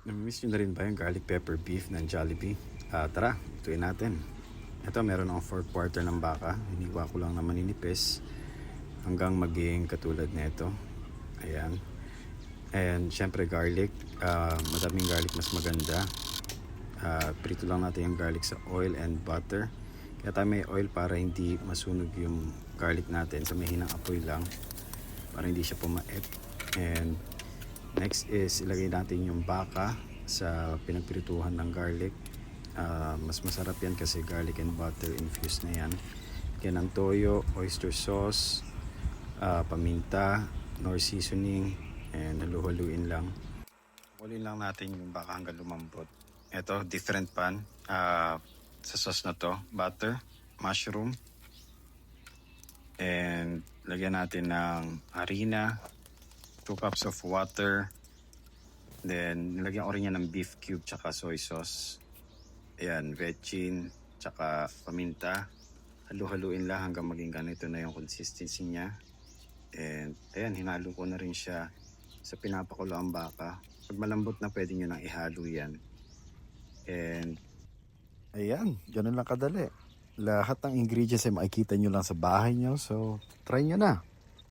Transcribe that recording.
Nami-miss nyo na rin ba yung garlic pepper beef ng Jollibee? Tara, tuloy natin. Ito, meron akong 4/4 ng baka. Hiniwa ko lang na maninipis hanggang maging katulad na ito. Ayan. And syempre garlic. Madaming garlic mas maganda. Prito lang natin yung garlic sa oil and butter. Kaya tayo may oil para hindi masunog yung garlic natin. So may hinang apoy lang para hindi siya pumait. And next is ilagay natin yung baka sa pinagprituhan ng garlic. Mas masarap yan kasi garlic and butter infused na yan. Yan ang toyo, oyster sauce, paminta, nor seasoning, and halu-haluin lang. Haluin lang natin yung baka hanggang lumambot. Ito, different pan. Sa sauce na to, butter, mushroom, and lagyan natin ng harina, 2 cups of water, then nilagyan ko rin yan ng beef cube tsaka soy sauce. Ayan, vetchin tsaka paminta. Halu-haluin lang hanggang maging ganito na yung consistency niya. And ayan, hinalo ko na rin siya sa pinapakulo ang baka. Pag malambot na, pwede nyo nang ihalo yan. And ayan, ganun lang kadali. Lahat ng ingredients ay makikita nyo lang sa bahay nyo. So, try nyo na.